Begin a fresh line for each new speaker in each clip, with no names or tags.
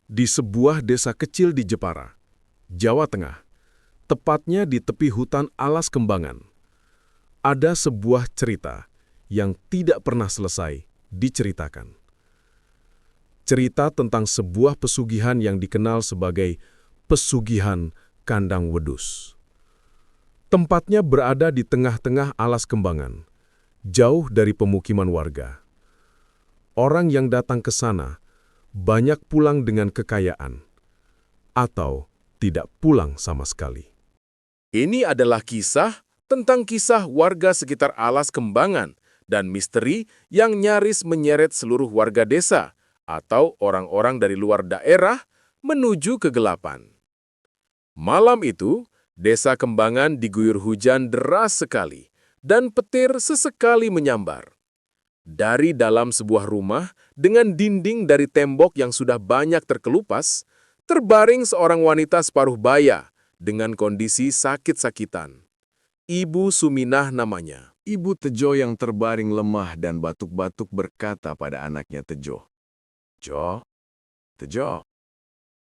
Di sebuah desa kecil di Jepara, Jawa Tengah, tepatnya di tepi hutan alas kembangan, ada sebuah cerita yang tidak pernah selesai diceritakan. Cerita tentang sebuah pesugihan yang dikenal sebagai Pesugihan Kandang Wedus. Tempatnya berada di tengah-tengah alas kembangan, jauh dari pemukiman warga. Orang yang datang ke sana banyak pulang dengan kekayaan, atau tidak pulang sama sekali.
Ini adalah kisah warga sekitar alas kembangan dan misteri yang nyaris menyeret seluruh warga desa atau orang-orang dari luar daerah menuju kegelapan. Malam itu, desa Kembangan diguyur hujan deras sekali dan petir sesekali menyambar. Dari dalam sebuah rumah dengan dinding dari tembok yang sudah banyak terkelupas, terbaring seorang wanita separuh baya dengan kondisi sakit-sakitan. Ibu Suminah namanya.
Ibu Tejo yang terbaring lemah dan batuk-batuk berkata pada anaknya Tejo, Tejo,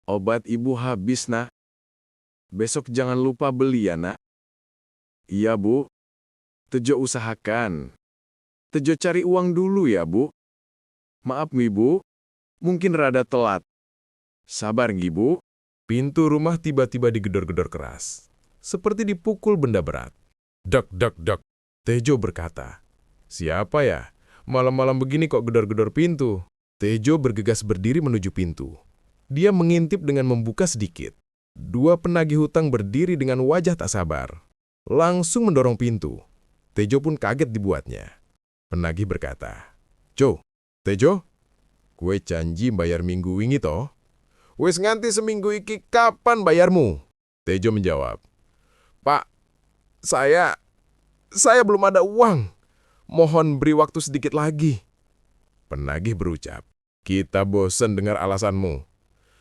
obat ibu habis nak. Besok jangan lupa beli ya nak." "Iya bu, Tejo usahakan. Tejo cari uang dulu ya bu. Maaf ibu, mungkin rada telat. Sabar ibu."
Pintu rumah tiba-tiba digedor-gedor keras, seperti dipukul benda berat. "Dek, dek, dek," Tejo berkata. "Siapa ya? Malam-malam begini kok gedor-gedor pintu?" Tejo bergegas berdiri menuju pintu. Dia mengintip dengan membuka sedikit. Dua penagih hutang berdiri dengan wajah tak sabar. Langsung mendorong pintu. Tejo pun kaget dibuatnya. Penagih berkata, Tejo, kue janji bayar minggu wingi toh? Wis nganti seminggu iki kapan bayarmu?" Tejo menjawab, "Pak, saya belum ada uang. Mohon beri waktu sedikit lagi." Penagih berucap, "Kita bosan dengar alasanmu.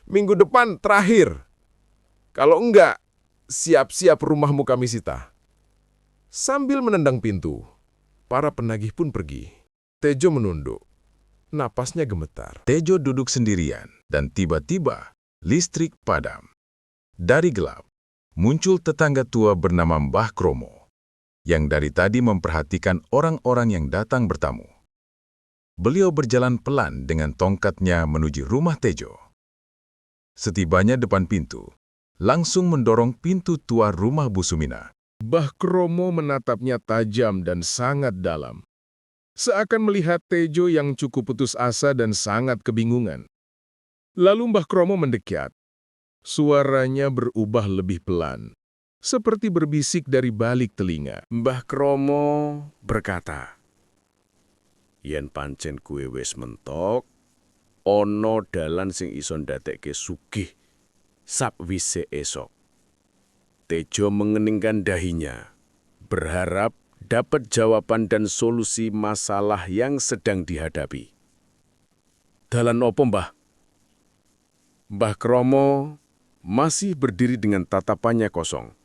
Minggu depan terakhir. Kalau enggak, siap-siap rumahmu kami sita." Sambil menendang pintu, para penagih pun pergi. Tejo menunduk. Napasnya gemetar.
Tejo duduk sendirian dan tiba-tiba listrik padam. Dari gelap, muncul tetangga tua bernama Mbah Kromo, yang dari tadi memperhatikan orang-orang yang datang bertamu. Beliau berjalan pelan dengan tongkatnya menuju rumah Tejo. Setibanya depan pintu, langsung mendorong pintu tua rumah Bu Sumina.
Mbah Kromo menatapnya tajam dan sangat dalam. Seakan melihat Tejo yang cukup putus asa dan sangat kebingungan. Lalu Mbah Kromo mendekat. Suaranya berubah lebih pelan, seperti berbisik dari balik telinga.
Mbah Kromo berkata, "Yen pancen kue wis mentok, ono dalan sing iso ndadekke sugih sakwise esok." Tejo mengeningkan dahinya, berharap dapat jawaban dan solusi masalah yang sedang dihadapi. "Dalan opo, Mbah?" Mbah Kromo masih berdiri dengan tatapannya kosong,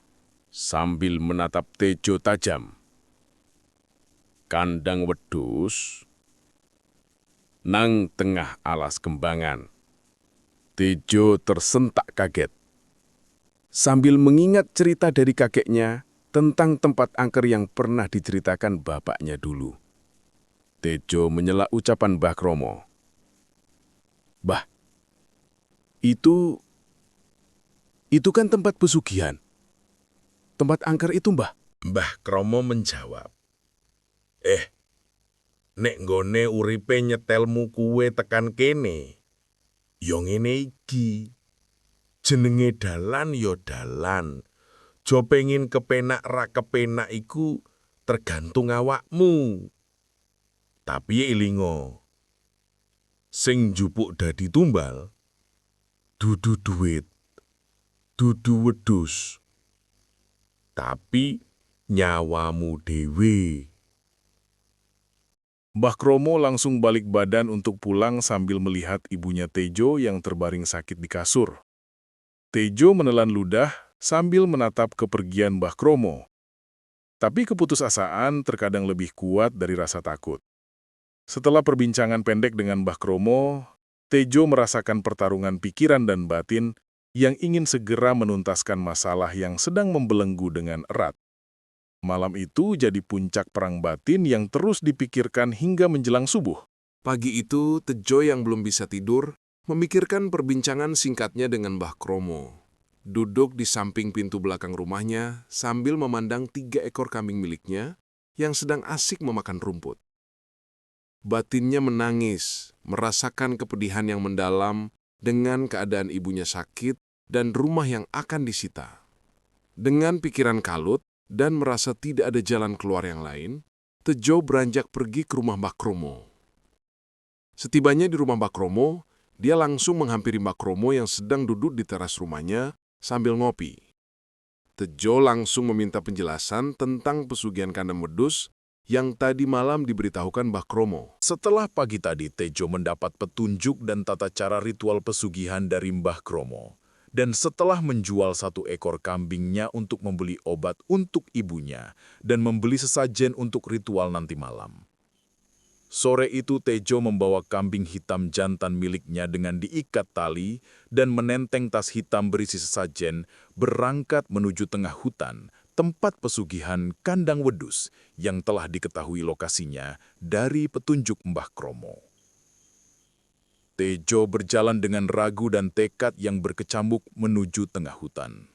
sambil menatap Tejo tajam. "Kandang wedhus nang tengah alas kembangan." Tejo tersentak kaget. Sambil mengingat cerita dari kakeknya tentang tempat angker yang pernah diceritakan bapaknya dulu, Tejo menyela ucapan Mbah Kromo. "Mbah, itu kan tempat pesugihan. Tempat angker itu, Mbah."
Mbah Kromo menjawab, nek nggone uripe nyetelmu kuwe tekan kene, yo ngene iki. Jenenge dalan yo dalan. Jo pengin kepenak ra kepenak iku tergantung awakmu. Tapi ilingo, sing njupuk dadi tumbal, dudu duit, dudu wedhus, tapi nyawamu dhewe."
Mbah Kromo langsung balik badan untuk pulang sambil melihat ibunya Tejo yang terbaring sakit di kasur. Tejo menelan ludah sambil menatap kepergian Mbah Kromo. Tapi keputusasaan terkadang lebih kuat dari rasa takut. Setelah perbincangan pendek dengan Mbah Kromo,
Tejo merasakan pertarungan pikiran dan batin yang ingin segera menuntaskan masalah yang sedang membelenggu dengan erat. Malam itu jadi puncak perang batin yang terus dipikirkan hingga menjelang subuh.
Pagi itu, Tejo yang belum bisa tidur, memikirkan perbincangan singkatnya dengan Mbah Kromo. Duduk di samping pintu belakang rumahnya sambil memandang 3 ekor kambing miliknya yang sedang asik memakan rumput. Batinnya menangis, merasakan kepedihan yang mendalam dengan keadaan ibunya sakit dan rumah yang akan disita. Dengan pikiran kalut dan merasa tidak ada jalan keluar yang lain, Tejo beranjak pergi ke rumah Mbah Kromo. Setibanya di rumah Mbah Kromo, dia langsung menghampiri Mbah Kromo yang sedang duduk di teras rumahnya sambil ngopi. Tejo langsung meminta penjelasan tentang pesugihan kandang wedus yang tadi malam diberitahukan Mbah Kromo.
Setelah pagi tadi, Tejo mendapat petunjuk dan tata cara ritual pesugihan dari Mbah Kromo. Dan setelah menjual 1 ekor kambingnya untuk membeli obat untuk ibunya dan membeli sesajen untuk ritual nanti malam. Sore itu Tejo membawa kambing hitam jantan miliknya dengan diikat tali dan menenteng tas hitam berisi sesajen berangkat menuju tengah hutan, tempat pesugihan kandang wedus yang telah diketahui lokasinya dari petunjuk Mbah Kromo. Tejo berjalan dengan ragu dan tekad yang berkecamuk menuju tengah hutan.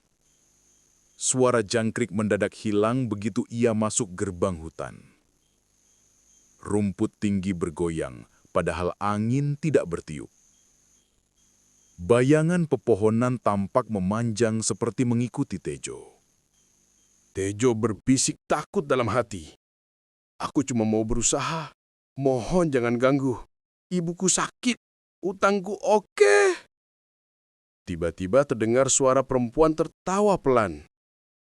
Suara jangkrik mendadak hilang begitu ia masuk gerbang hutan. Rumput tinggi bergoyang, padahal angin tidak bertiup. Bayangan pepohonan tampak memanjang seperti mengikuti Tejo.
Tejo berbisik takut dalam hati. Aku cuma mau berusaha. Mohon jangan ganggu. Ibuku sakit. Utangku oke. Tiba-tiba terdengar suara perempuan tertawa pelan.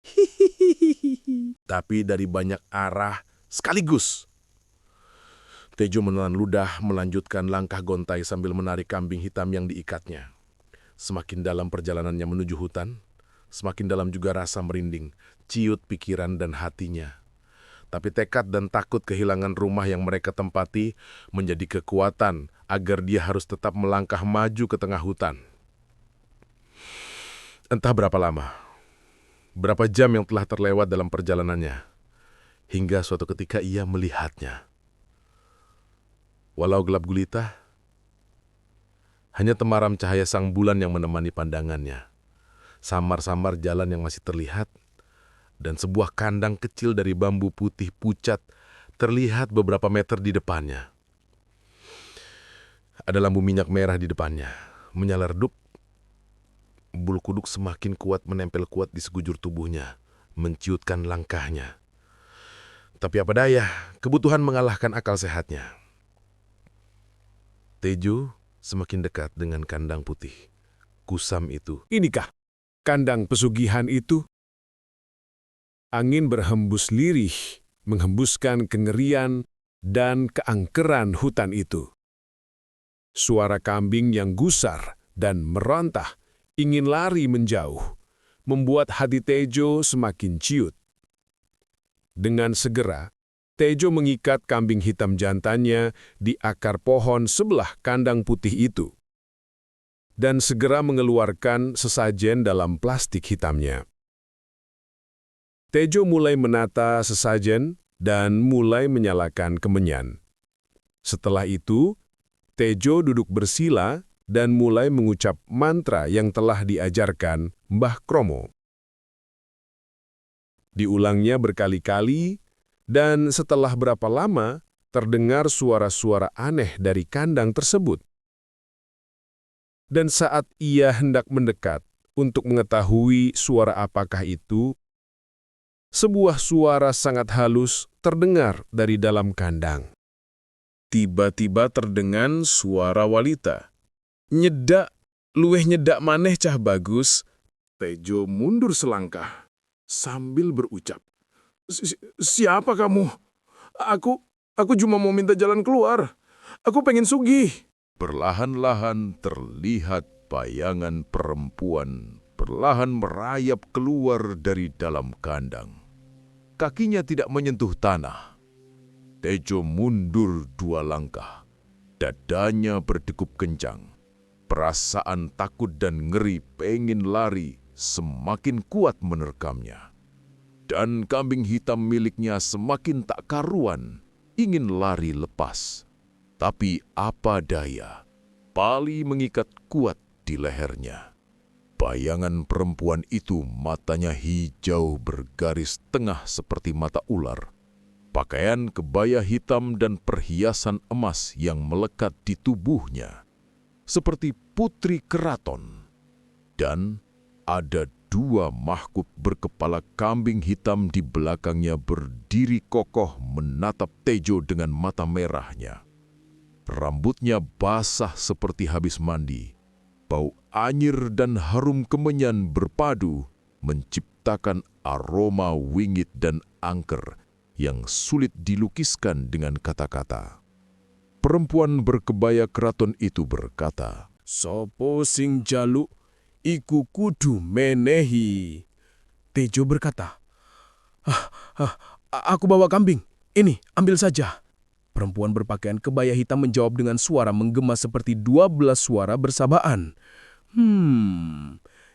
Hihihihi. Tapi dari banyak arah sekaligus. Tejo menelan ludah melanjutkan langkah gontai sambil menarik kambing hitam yang diikatnya. Semakin dalam perjalanannya menuju hutan, semakin dalam juga rasa merinding, ciut pikiran dan hatinya. Tapi tekad dan takut kehilangan rumah yang mereka tempati menjadi kekuatan agar dia harus tetap melangkah maju ke tengah hutan. Entah berapa lama, berapa jam yang telah terlewat dalam perjalanannya, hingga suatu ketika ia melihatnya. Walau gelap gulita, hanya temaram cahaya sang bulan yang menemani pandangannya. Samar-samar jalan yang masih terlihat, dan sebuah kandang kecil dari bambu putih pucat terlihat beberapa meter di depannya. Ada lampu minyak merah di depannya, menyala redup. Bulu kuduk semakin kuat menempel kuat di sekujur tubuhnya, menciutkan langkahnya. Tapi apa daya, kebutuhan mengalahkan akal sehatnya. Tejo semakin dekat dengan kandang putih, kusam itu. Inikah kandang pesugihan itu? Angin berhembus lirih, menghembuskan kengerian dan keangkeran hutan itu. Suara kambing yang gusar dan merontah ingin lari menjauh, membuat hati Tejo semakin ciut. Dengan segera, Tejo mengikat kambing hitam jantannya di akar pohon sebelah kandang putih itu, dan segera mengeluarkan sesajen dalam plastik hitamnya. Tejo mulai menata sesajen dan mulai menyalakan kemenyan. Setelah itu, Tejo duduk bersila dan mulai mengucap mantra yang telah diajarkan Mbah Kromo. Diulangnya berkali-kali, dan setelah berapa lama terdengar suara-suara aneh dari kandang tersebut. Dan saat ia hendak mendekat untuk mengetahui suara apakah itu, sebuah suara sangat halus terdengar dari dalam kandang.
Tiba-tiba terdengar suara wanita. Nyedak, luweh nyedak maneh cah bagus. Tejo mundur selangkah sambil berucap, Siapa kamu? Aku cuma mau minta jalan keluar. Aku pengen sugih.
Perlahan-lahan terlihat bayangan perempuan perlahan merayap keluar dari dalam kandang. Kakinya tidak menyentuh tanah. Tejo mundur 2 langkah. Dadanya berdegup kencang.
Perasaan takut dan ngeri pengen lari semakin kuat menerkamnya. Dan kambing hitam miliknya semakin tak karuan, ingin lari lepas. Tapi apa daya, tali mengikat kuat di lehernya. Bayangan perempuan itu matanya hijau bergaris tengah seperti mata ular. Pakaian kebaya hitam dan perhiasan emas yang melekat di tubuhnya, seperti putri keraton. Dan ada 2 mahkota berkepala kambing hitam di belakangnya berdiri kokoh menatap Tejo dengan mata merahnya. Rambutnya basah seperti habis mandi. Bau anyir dan harum kemenyan berpadu menciptakan aroma wingit dan angker yang sulit dilukiskan dengan kata-kata. Perempuan berkebaya keraton itu berkata,
Sopo sing jaluk, iku kudu menehi. Tejo berkata, Aku bawa kambing. Ini, ambil saja. Perempuan berpakaian kebaya hitam menjawab dengan suara menggema seperti 12 suara bersamaan.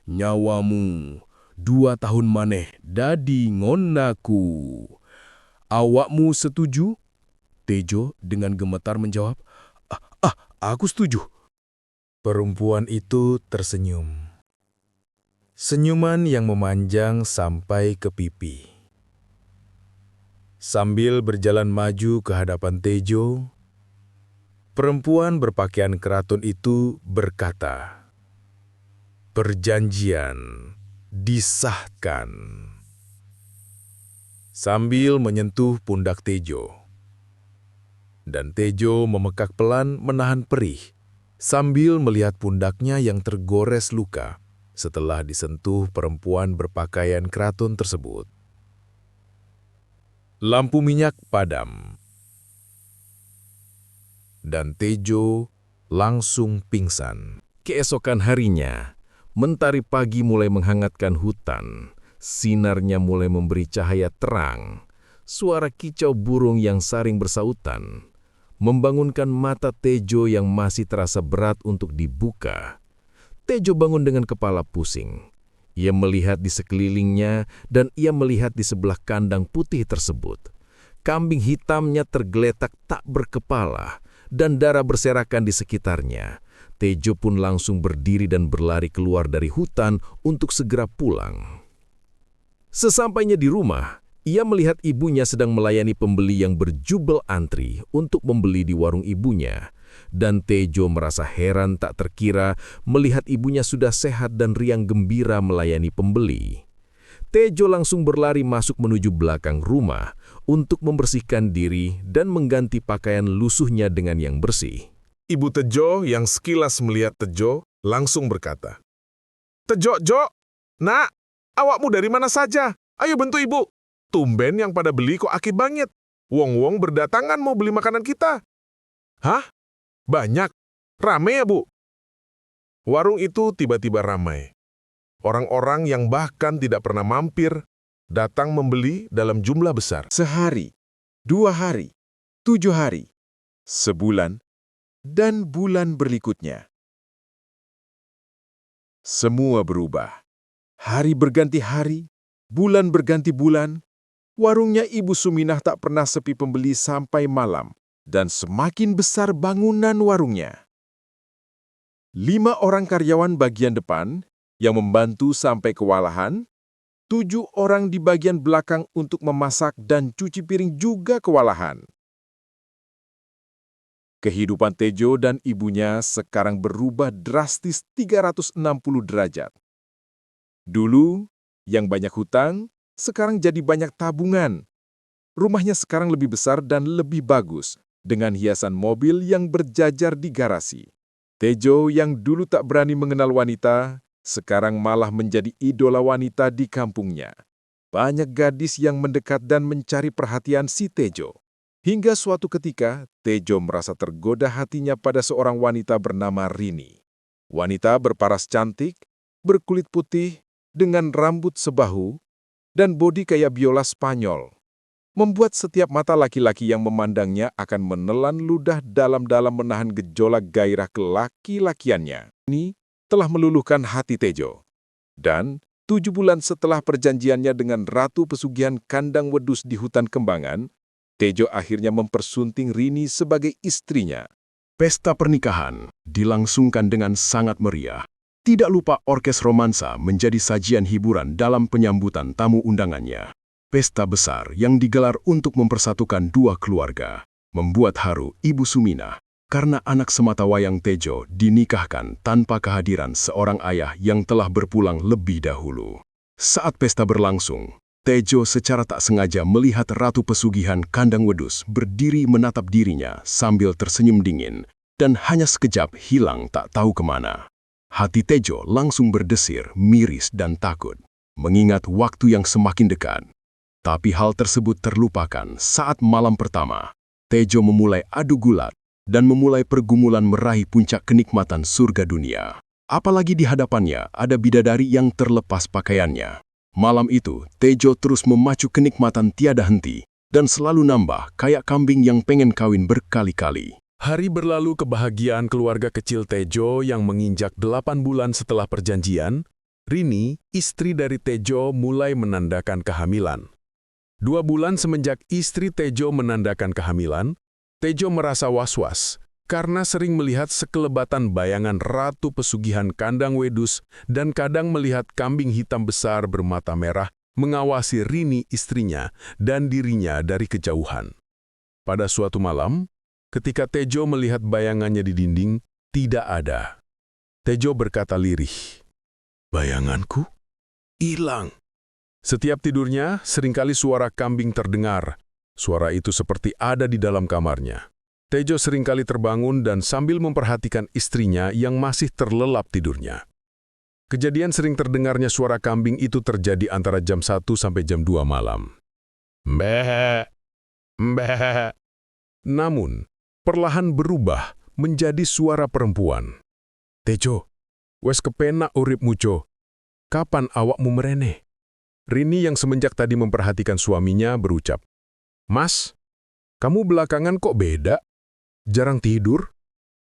Nyawamu 2 tahun maneh dadi ngonaku. Awakmu setuju? Tejo dengan gemetar menjawab, Aku setuju.
Perempuan itu tersenyum. Senyuman yang memanjang sampai ke pipi. Sambil berjalan maju ke hadapan Tejo, perempuan berpakaian keraton itu berkata, "Perjanjian disahkan." Sambil menyentuh pundak Tejo. Dan Tejo memekak pelan menahan perih, sambil melihat pundaknya yang tergores luka setelah disentuh perempuan berpakaian keraton tersebut. Lampu minyak padam. Dan Tejo langsung pingsan. Keesokan harinya, mentari pagi mulai menghangatkan hutan. Sinarnya mulai memberi cahaya terang. Suara kicau burung yang saring bersautan membangunkan mata Tejo yang masih terasa berat untuk dibuka. Tejo bangun dengan kepala pusing. Ia melihat di sekelilingnya dan ia melihat di sebelah kandang putih tersebut. Kambing hitamnya tergeletak tak berkepala dan darah berserakan di sekitarnya. Tejo pun langsung berdiri dan berlari keluar dari hutan untuk segera pulang. Sesampainya di rumah, ia melihat ibunya sedang melayani pembeli yang berjubel antri untuk membeli di warung ibunya. Dan Tejo merasa heran tak terkira melihat ibunya sudah sehat dan riang gembira melayani pembeli. Tejo langsung berlari masuk menuju belakang rumah untuk membersihkan diri dan mengganti pakaian lusuhnya dengan yang bersih.
Ibu Tejo yang sekilas melihat Tejo langsung berkata, "Tejo, Jo, nak, awakmu dari mana saja? Ayo bantu ibu. Tumben yang pada beli kok akib bangit. Wong-wong berdatangan mau beli makanan kita." "Hah? Banyak? Rame ya, Bu?" Warung itu tiba-tiba ramai. Orang-orang yang bahkan tidak pernah mampir datang membeli dalam jumlah besar.
Sehari, 2 hari, 7 hari, sebulan, dan bulan berikutnya. Semua berubah. Hari berganti hari, bulan berganti bulan. Warungnya Ibu Suminah tak pernah sepi pembeli sampai malam. Dan semakin besar bangunan warungnya. 5 orang karyawan bagian depan yang membantu sampai kewalahan, 7 orang di bagian belakang untuk memasak dan cuci piring juga kewalahan. Kehidupan Tejo dan ibunya sekarang berubah drastis 360 derajat. Dulu, yang banyak hutang, sekarang jadi banyak tabungan. Rumahnya sekarang lebih besar dan lebih bagus, dengan hiasan mobil yang berjajar di garasi. Tejo yang dulu tak berani mengenal wanita, sekarang malah menjadi idola wanita di kampungnya. Banyak gadis yang mendekat dan mencari perhatian si Tejo. Hingga suatu ketika, Tejo merasa tergoda hatinya pada seorang wanita bernama Rini. Wanita berparas cantik, berkulit putih, dengan rambut sebahu, dan bodi kayak biola Spanyol. membuat setiap mata laki-laki yang memandangnya akan menelan ludah dalam-dalam menahan gejolak gairah kelaki-lakiannya. Ini telah meluluhkan hati Tejo. Dan 7 bulan setelah perjanjiannya dengan Ratu Pesugihan Kandang Wedus di hutan Kembangan, Tejo akhirnya mempersunting Rini sebagai istrinya. Pesta pernikahan dilangsungkan dengan sangat meriah. Tidak lupa orkes romansa menjadi sajian hiburan dalam penyambutan tamu undangannya. Pesta besar yang digelar untuk mempersatukan dua keluarga, membuat haru Ibu Suminah karena anak sematawayang Tejo dinikahkan tanpa kehadiran seorang ayah yang telah berpulang lebih dahulu. Saat pesta berlangsung, Tejo secara tak sengaja melihat Ratu Pesugihan Kandang Wedus berdiri menatap dirinya sambil tersenyum dingin dan hanya sekejap hilang tak tahu kemana. Hati Tejo langsung berdesir, miris dan takut, mengingat waktu yang semakin dekat. Tapi hal tersebut terlupakan saat malam pertama. Tejo memulai adu gulat dan memulai pergumulan meraih puncak kenikmatan surga dunia. Apalagi di hadapannya ada bidadari yang terlepas pakaiannya. Malam itu, Tejo terus memacu kenikmatan tiada henti dan selalu nambah kayak kambing yang pengen kawin berkali-kali.
Hari berlalu kebahagiaan keluarga kecil Tejo yang menginjak 8 bulan setelah perjanjian. Rini, istri dari Tejo, mulai menandakan kehamilan. 2 bulan semenjak istri Tejo menandakan kehamilan, Tejo merasa was-was karena sering melihat sekelebatan bayangan Ratu Pesugihan Kandang Wedus dan kadang melihat kambing hitam besar bermata merah mengawasi Rini istrinya dan dirinya dari kejauhan. Pada suatu malam, ketika Tejo melihat bayangannya di dinding, tidak ada. Tejo berkata lirih, "Bayanganku hilang." Setiap tidurnya, seringkali suara kambing terdengar. Suara itu seperti ada di dalam kamarnya. Tejo seringkali terbangun dan sambil memperhatikan istrinya yang masih terlelap tidurnya. Kejadian sering terdengarnya suara kambing itu terjadi antara jam 1 sampai jam 2 malam. Mbeh, mbeh. Namun, perlahan berubah menjadi suara perempuan. "Tejo, wes kepenak uripmu, Jo. Kapan awakmu merene?" Rini yang semenjak tadi memperhatikan suaminya berucap, "Mas, kamu belakangan kok beda? Jarang tidur?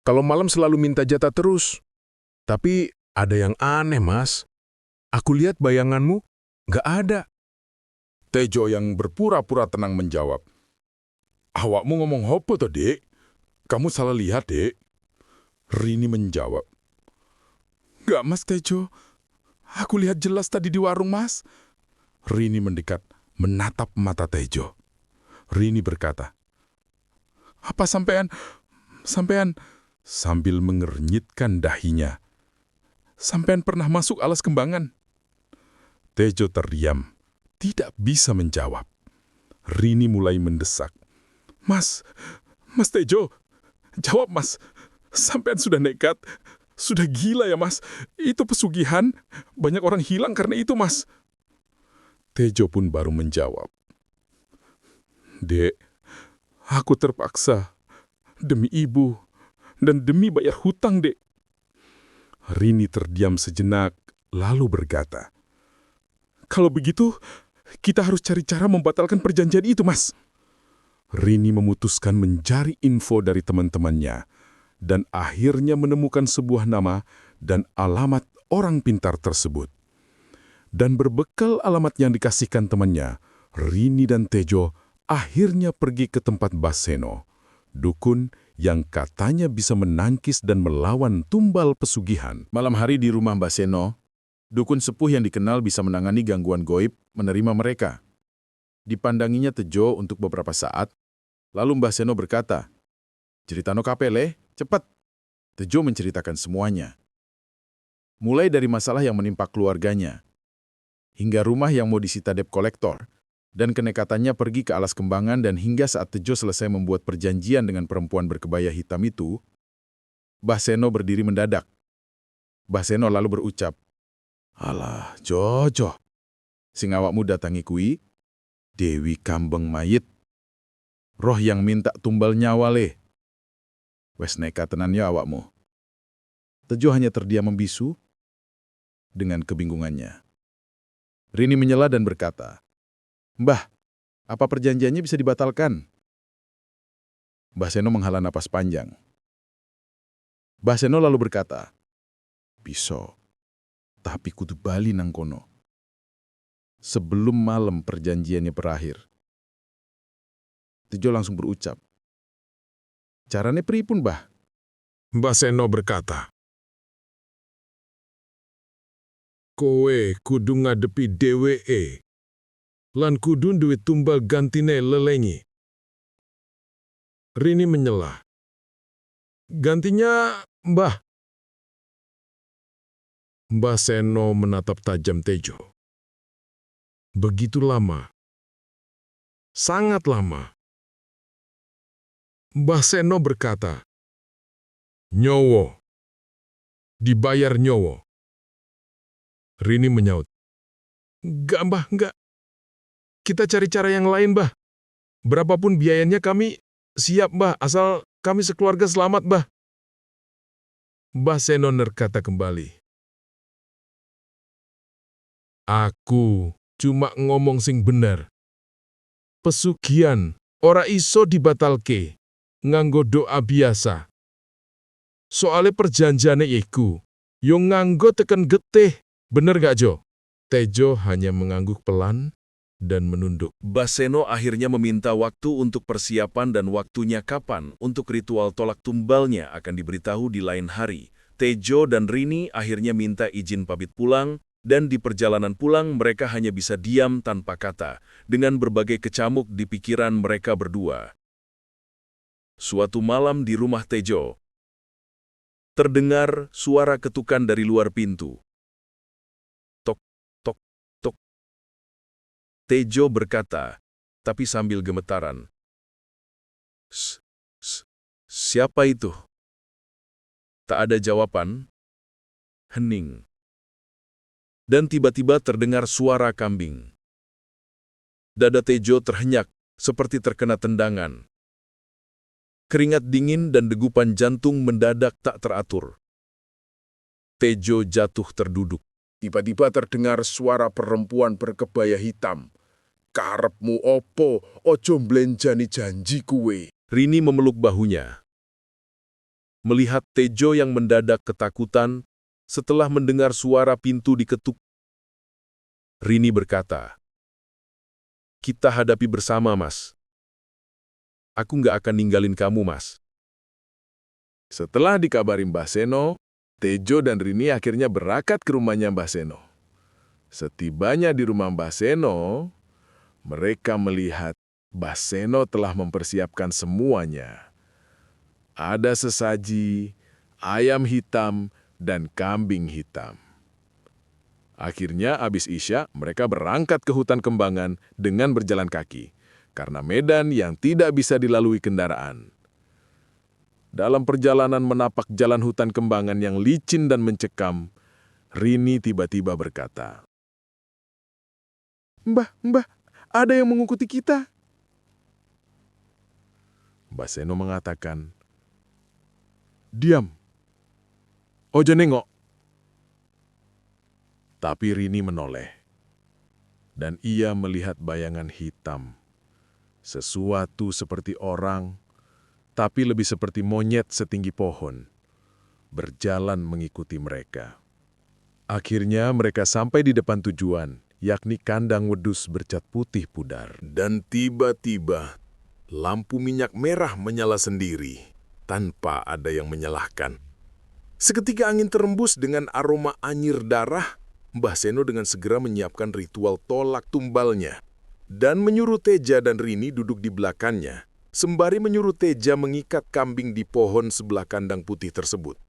Kalau malam selalu minta jatah terus. Tapi ada yang aneh, Mas. Aku lihat bayanganmu nggak ada."
Tejo yang berpura-pura tenang menjawab, "Awakmu ngomong apa toh, Dek? Kamu salah lihat, Dek." Rini menjawab, "Nggak, Mas Tejo. Aku lihat jelas tadi di warung, Mas." Rini mendekat, menatap mata Tejo. Rini berkata, "Apa sampean sambil mengernyitkan dahinya. Sampean pernah masuk alas Kembangan?" Tejo terdiam, tidak bisa menjawab. Rini mulai mendesak, Mas Tejo, jawab Mas. Sampean sudah nekat, sudah gila ya Mas. Itu pesugihan, banyak orang hilang karena itu Mas." Tejo pun baru menjawab, "Dek, aku terpaksa. Demi ibu dan demi bayar hutang, Dek." Rini terdiam sejenak, lalu berkata, "Kalau begitu, kita harus cari cara membatalkan perjanjian itu, Mas." Rini memutuskan mencari info dari teman-temannya, dan akhirnya menemukan sebuah nama dan alamat orang pintar tersebut. Dan berbekal alamat yang dikasihkan temannya, Rini dan Tejo akhirnya pergi ke tempat Baseno, dukun yang katanya bisa menangkis dan melawan tumbal pesugihan.
Malam hari di rumah Mbak Seno, dukun sepuh yang dikenal bisa menangani gangguan goib menerima mereka. Dipandanginya Tejo untuk beberapa saat, lalu Mbak Seno berkata, "Ceritano kapele, cepat." Tejo menceritakan semuanya. Mulai dari masalah yang menimpa keluarganya, hingga rumah yang mau disita debt kolektor, dan kenekatannya pergi ke alas Kembangan dan hingga saat Tejo selesai membuat perjanjian dengan perempuan berkebaya hitam itu, Mbah Seno berdiri mendadak. Mbah Seno lalu berucap, "Alah, Jojo, sing awakmu datangi kui, Dewi Kambeng Mayit. Roh yang minta tumbal nyawa le. Wes neka tenan ya awakmu." Tejo hanya terdiam membisu dengan kebingungannya. Rini menyela dan berkata, "Mbah,
Apa perjanjiannya bisa dibatalkan? Mbah Seno menghela napas panjang. Mbah Seno lalu berkata, "Bisa, tapi kudu bali nang kono. Sebelum malam perjanjiannya berakhir." Tejo langsung berucap, "Carane pripun, Mbah?"
Mbah Seno berkata, "Kowe kudu ngadepi dheweke, lan kudu duwe tumbal gantine lelengi." Rini menyela. "Gantinya, Mbah." Mbah Seno menatap tajam Tejo. Begitu lama. Sangat lama. Mbah Seno berkata, "Nyowo. Dibayar nyowo." Rini menyaut, "Enggak, Mbah, enggak. Kita cari cara yang lain, Mbah. Berapapun biayanya kami siap, Mbah, asal kami sekeluarga selamat, Mbah." Mbah Seno berkata kembali, "Aku cuma ngomong sing bener. Pesugihan ora iso dibatalke nganggo doa biasa. Soale perjanjiane iku yo nganggo teken getih, bener gak Jo?" Tejo hanya mengangguk pelan dan menunduk.
Mbah Seno akhirnya meminta waktu untuk persiapan dan waktunya kapan untuk ritual tolak tumbalnya akan diberitahu di lain hari. Tejo dan Rini akhirnya minta izin pamit pulang, dan di perjalanan pulang mereka hanya bisa diam tanpa kata, dengan berbagai kecamuk di pikiran mereka berdua. Suatu malam di rumah Tejo, terdengar suara ketukan dari luar pintu. Tok, tok, tok. Tejo berkata, tapi sambil gemetaran. Siapa itu?" Tak ada jawaban. Hening. Dan tiba-tiba terdengar suara kambing. Dada Tejo terhenyak, seperti terkena tendangan. Keringat dingin dan degupan jantung mendadak tak teratur. Tejo jatuh terduduk.
Tiba-tiba terdengar suara perempuan berkebaya hitam. "Karepmu opo? Ojo mblenjani janji kuwe."
Rini memeluk bahunya. Melihat Tejo yang mendadak ketakutan setelah mendengar suara pintu diketuk, Rini berkata, "Kita hadapi bersama, Mas. Aku nggak akan ninggalin kamu, Mas."
Setelah dikabari Mbah Seno, Tejo dan Rini akhirnya berangkat ke rumahnya Mbah Seno. Setibanya di rumah Mbah Seno, mereka melihat Mbah Seno telah mempersiapkan semuanya. Ada sesaji, ayam hitam, dan kambing hitam. Akhirnya habis Isya, mereka berangkat ke hutan Kembangan dengan berjalan kaki, karena medan yang tidak bisa dilalui kendaraan. Dalam perjalanan menapak jalan hutan Kembangan yang licin dan mencekam, Rini tiba-tiba berkata,
Mbah, ada yang mengikuti kita."
Mbah Seno mengatakan, "Diam, ojo nengok." Tapi Rini menoleh, dan ia melihat bayangan hitam, sesuatu seperti orang, tapi lebih seperti monyet setinggi pohon, berjalan mengikuti mereka. Akhirnya mereka sampai di depan tujuan, yakni kandang wedus bercat putih pudar.
Dan tiba-tiba, lampu minyak merah menyala sendiri, tanpa ada yang menyalahkan. Seketika angin terembus dengan aroma anyir darah, Mbah Seno dengan segera menyiapkan ritual tolak tumbalnya, dan menyuruh Teja dan Rini duduk di belakangnya, sembari menyuruh Teja mengikat kambing di pohon sebelah kandang putih tersebut.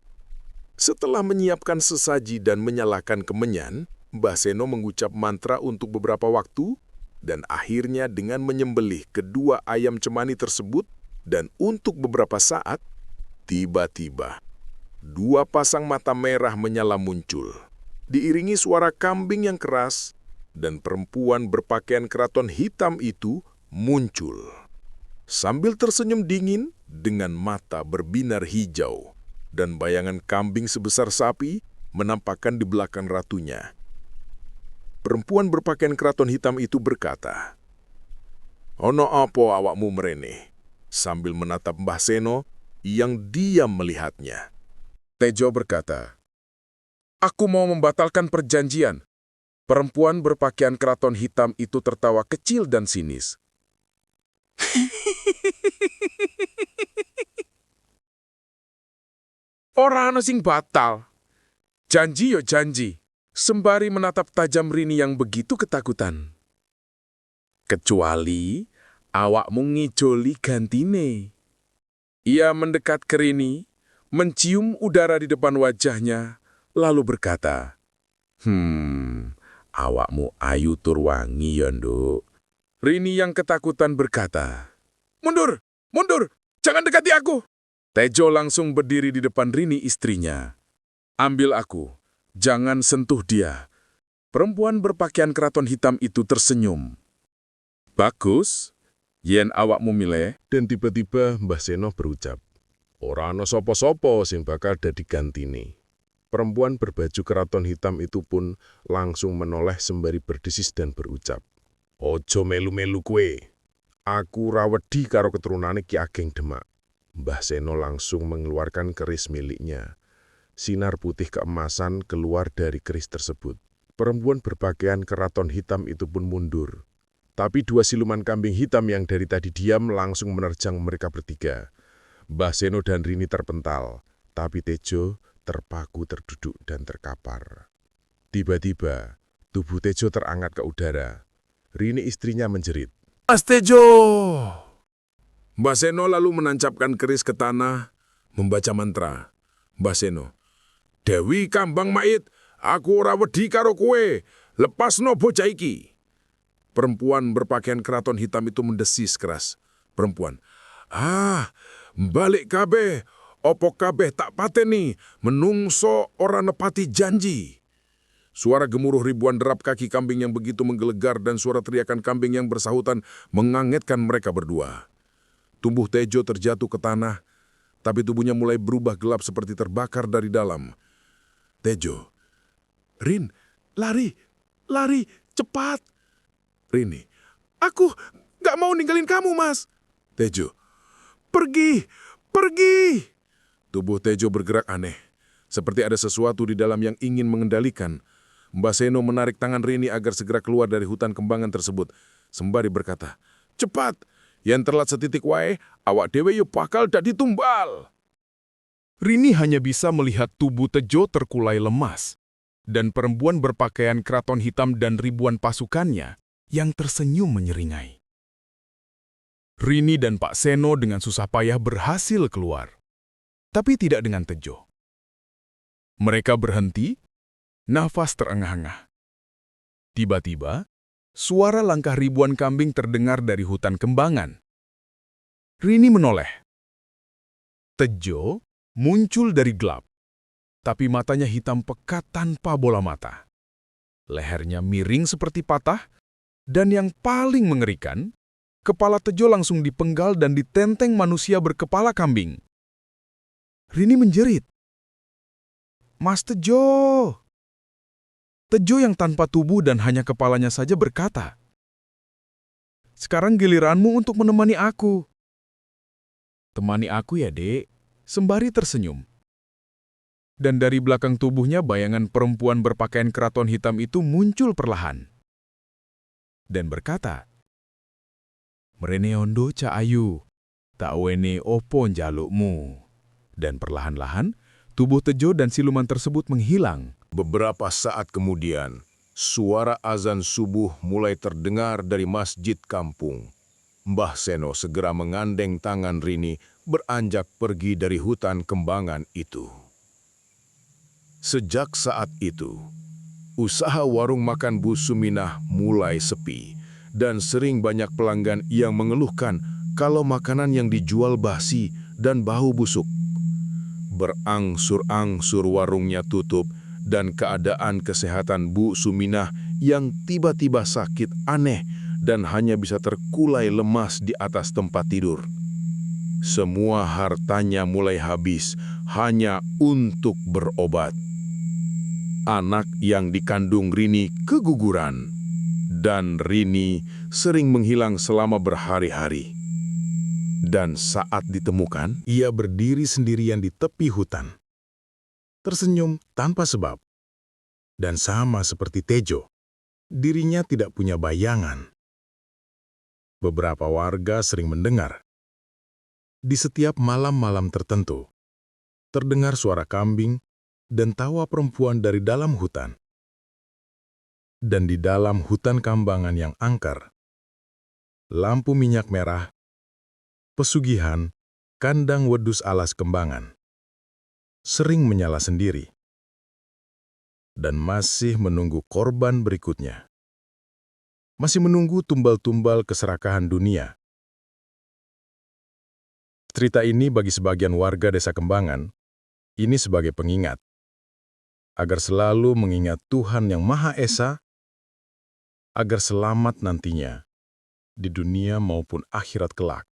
Setelah menyiapkan sesaji dan menyalakan kemenyan, Mbah Seno mengucap mantra untuk beberapa waktu, dan akhirnya dengan menyembelih kedua ayam cemani tersebut, dan untuk beberapa saat, tiba-tiba, dua pasang mata merah menyala muncul, diiringi suara kambing yang keras, dan perempuan berpakaian keraton hitam itu muncul. Sambil tersenyum dingin dengan mata berbinar hijau, dan bayangan kambing sebesar sapi menampakkan di belakang ratunya. Perempuan berpakaian keraton hitam itu berkata,
Ono apa awakmu merene? Sambil menatap Mbah Seno yang diam melihatnya. Tejo berkata, "Aku mau membatalkan perjanjian." Perempuan berpakaian keraton hitam itu tertawa kecil dan sinis. Ora ana sing batal. Janji yo janji. Sembari menatap tajam Rini yang begitu ketakutan. Kecuali awakmu ngijoli gantine. Ia mendekat ke Rini, mencium udara di depan wajahnya, lalu berkata, awakmu ayu tur wangi ya, Nduk. Rini yang ketakutan berkata, "Mundur, mundur, jangan dekati aku." Tejo langsung berdiri di depan Rini istrinya. "Ambil aku, jangan sentuh dia." Perempuan berpakaian keraton hitam itu tersenyum. "Bagus, yen awakmu milih."
Dan tiba-tiba Mbah Seno berucap, "Ora ana sapa-sapa sing bakal dadi gantine." Perempuan berbaju keraton hitam itu pun langsung menoleh sembari berdesis dan berucap, "Ojo melu-melu kue. Aku ra wedi karo keturunane Ki Ageng Demak." Mbah Seno langsung mengeluarkan keris miliknya. Sinar putih keemasan keluar dari keris tersebut. Perempuan berpakaian keraton hitam itu pun mundur. Tapi dua siluman kambing hitam yang dari tadi diam langsung menerjang mereka bertiga. Mbah Seno dan Rini terpental, tapi Tejo terpaku terduduk dan terkapar. Tiba-tiba, tubuh Tejo terangkat ke udara. Rini istrinya menjerit, "Mas Tejo!" Mbah Seno lalu menancapkan keris ke tanah, membaca mantra. Mbah Seno, "Dewi Kambang Mait, aku ora wedi karo kowe, lepasno bocah iki." Perempuan berpakaian keraton hitam itu mendesis keras. Perempuan, balik kabeh, opo kabeh tak pateni, menungso ora nepati janji." Suara gemuruh ribuan derap kaki kambing yang begitu menggelegar dan suara teriakan kambing yang bersahutan mengagetkan mereka berdua. Tubuh Tejo terjatuh ke tanah, tapi tubuhnya mulai berubah gelap seperti terbakar dari dalam. Tejo, "Rin, lari, lari, cepat." Rini, "Aku gak mau ninggalin kamu, Mas." Tejo, "Pergi, pergi." Tubuh Tejo bergerak aneh, seperti ada sesuatu di dalam yang ingin mengendalikan. Mbah Seno menarik tangan Rini agar segera keluar dari hutan kembangan tersebut, sembari berkata, "Cepat, yen terlat setitik wae, awak dewe yo bakal dadi tumbal."
Rini hanya bisa melihat tubuh Tejo terkulai lemas, dan perempuan berpakaian keraton hitam dan ribuan pasukannya yang tersenyum menyeringai. Rini dan Pak Seno dengan susah payah berhasil keluar, tapi tidak dengan Tejo. Mereka berhenti, nafas terengah-engah. Tiba-tiba, suara langkah ribuan kambing terdengar dari hutan kembangan. Rini menoleh. Tejo muncul dari gelap, tapi matanya hitam pekat tanpa bola mata. Lehernya miring seperti patah, dan yang paling mengerikan, kepala Tejo langsung dipenggal dan ditenteng manusia berkepala kambing. Rini menjerit, "Mas Tejo!" Tejo yang tanpa tubuh dan hanya kepalanya saja berkata, "Sekarang giliranmu untuk menemani aku." "Temani aku ya, Dek," sembari tersenyum. Dan dari belakang tubuhnya bayangan perempuan berpakaian keraton hitam itu muncul perlahan. Dan berkata, "Mrene ondo Cak Ayu, tak wene opo njalukmu." Dan perlahan-lahan, tubuh Tejo dan siluman tersebut menghilang.
Beberapa saat kemudian, suara azan subuh mulai terdengar dari masjid kampung. Mbah Seno segera mengandeng tangan Rini beranjak pergi dari hutan kembangan itu. Sejak saat itu, usaha warung makan Bu Suminah mulai sepi dan sering banyak pelanggan yang mengeluhkan kalau makanan yang dijual basi dan bau busuk. Berangsur-angsur warungnya tutup dan keadaan kesehatan Bu Suminah yang tiba-tiba sakit aneh dan hanya bisa terkulai lemas di atas tempat tidur. Semua hartanya mulai habis hanya untuk berobat. Anak yang dikandung Rini keguguran
Dan Rini sering menghilang selama berhari-hari. Dan saat ditemukan,
Ia berdiri sendirian di tepi hutan, tersenyum tanpa sebab. Dan sama seperti Tejo, dirinya tidak punya bayangan. Beberapa warga sering mendengar. Di setiap malam-malam tertentu, terdengar suara kambing dan tawa perempuan dari dalam hutan. Dan di dalam hutan kambangan yang angker, lampu minyak merah, pesugihan, kandang wedus alas kembangan, sering menyala sendiri, dan masih menunggu korban berikutnya. Masih menunggu tumbal-tumbal keserakahan dunia. Cerita ini bagi sebagian warga Desa Kembangan, ini sebagai pengingat, agar selalu mengingat Tuhan yang Maha Esa, agar selamat nantinya, di dunia maupun akhirat kelak.